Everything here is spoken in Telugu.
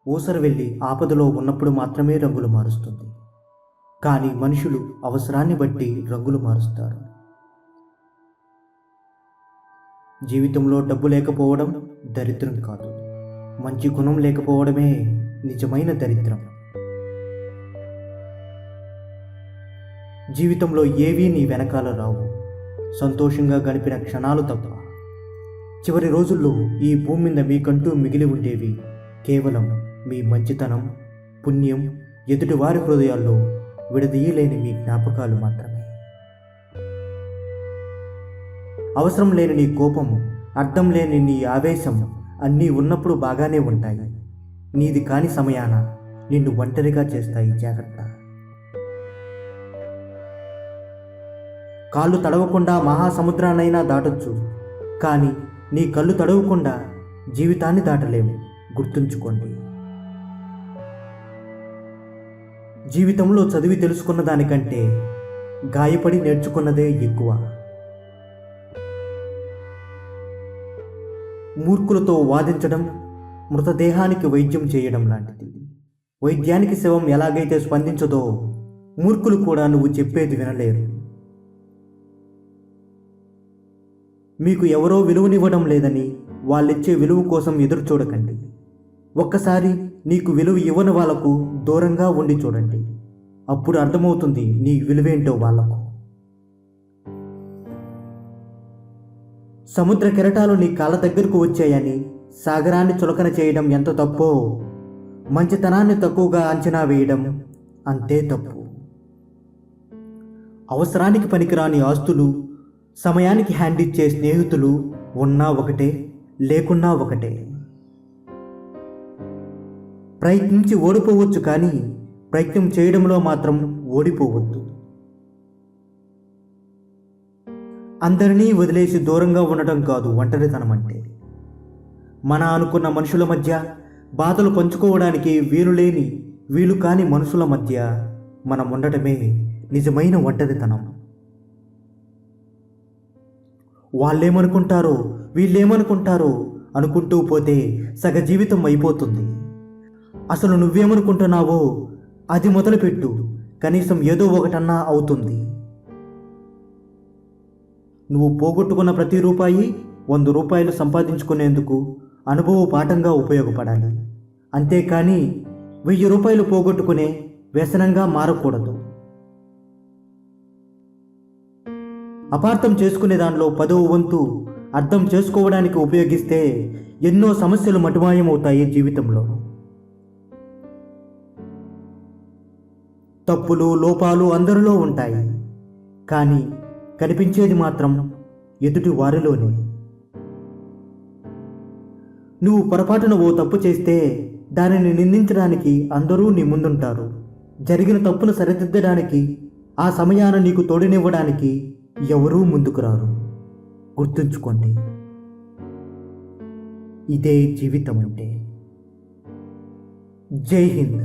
ఊసర వెళ్ళి ఆపదలో ఉన్నప్పుడు మాత్రమే రంగులు మారుస్తుంది. కానీ మనుషులు అవసరాన్ని బట్టి రంగులు మారుస్తారు. జీవితంలో డబ్బు లేకపోవడం దరిద్రం కాదు, మంచి గుణం లేకపోవడమే నిజమైన దరిద్రం. జీవితంలో ఏవీ నీ వెనకాల రావు, సంతోషంగా గడిపిన క్షణాలు తప్ప. చివరి రోజుల్లో ఈ భూమి మీద మీకంటూ మిగిలి ఉండేవి కేవలం మీ మంచితనం, పుణ్యం, ఎదుటివారి హృదయాల్లో విడదీయలేని మీ జ్ఞాపకాలు మాత్రమే. అవసరం లేని నీ కోపం, అర్థం లేని నీ ఆవేశం అన్నీ ఉన్నప్పుడు బాగానే ఉంటాయి. నీది కాని సమయాన నిన్ను ఒంటరిగా చేస్తాయి. జాగ్రత్త. కాళ్ళు తడవకుండా మహాసముద్రాన్నైనా దాటొచ్చు, కానీ నీ కళ్ళు తడవకుండా జీవితాన్ని దాటలేము. గుర్తుంచుకోండి. జీవితంలో చదివి తెలుసుకున్న దానికంటే గాయపడి నేర్చుకున్నదే ఎక్కువ. మూర్ఖులతో వాదించడం మృతదేహానికి వైద్యం చేయడం లాంటిది. వైద్యానికి శవం ఎలాగైతే స్పందించదో మూర్ఖులు కూడా నువ్వు చెప్పేది వినలేరు. మీకు ఎవరో విలువనివ్వడం లేదని వాళ్ళిచ్చే విలువ కోసం ఎదురు చూడకండి. ఒక్కసారి నీకు విలువ ఇవ్వని వాళ్లకు దూరంగా ఉండి చూడండి. అప్పుడు అర్థమవుతుంది నీ విలువేంటో వాళ్లకు. సముద్ర కెరటాలు నీ కాళ్ళ దగ్గరకు వచ్చాయని సాగరాన్ని చులకన చేయడం ఎంత తప్పో, మంచితనాన్ని తక్కువగా అంచనా వేయడం అంతే తప్పు. అవసరానికి పనికిరాని ఆస్తులు, సమయానికి హ్యాండ్ ఇచ్చే స్నేహితులు ఉన్నా ఒకటే, లేకున్నా ఒకటే. ప్రయత్నించి ఓడిపోవచ్చు, కానీ ప్రయత్నం చేయడంలో మాత్రం ఓడిపోవద్దు. అందరినీ వదిలేసి దూరంగా ఉండటం కాదు ఒంటరితనం అంటే. మన అనుకున్న మనుషుల మధ్య బాధలు పంచుకోవడానికి వీలు కాని మనుషుల మధ్య మనం ఉండటమే నిజమైన ఒంటరితనం. వాళ్ళేమనుకుంటారో వీళ్ళేమనుకుంటారో అనుకుంటూ పోతే సగ జీవితం అయిపోతుంది. అసలు నువ్వేమనుకుంటున్నావో అది మొదలుపెట్టు, కనీసం ఏదో ఒకటన్నా అవుతుంది. నువ్వు పోగొట్టుకున్న ప్రతి రూపాయి 100 రూపాయలు సంపాదించుకునేందుకు అనుభవ పాఠంగా ఉపయోగపడాలి. అంతేకాని 1000 రూపాయలు పోగొట్టుకునే వ్యసనంగా మారకూడదు. అపార్థం చేసుకునే దానిలో 10వ వంతు అర్థం చేసుకోవడానికి ఉపయోగిస్తే ఎన్నో సమస్యలు మటుమాయమవుతాయి జీవితంలో. తప్పులు, లోపాలు అందరిలో ఉంటాయి, కానీ కనిపించేది మాత్రం ఎదుటి వారిలోనే. నువ్వు పొరపాటున ఓ తప్పు చేస్తే దానిని నిందించడానికి అందరూ నీ ముందుంటారు. జరిగిన తప్పును సరిదిద్దడానికి, ఆ సమయాన నీకు తోడునివ్వడానికి ఎవరూ ముందుకు రారు. గుర్తుంచుకోండి, ఇదే జీవితం అంటే. జై హింద్.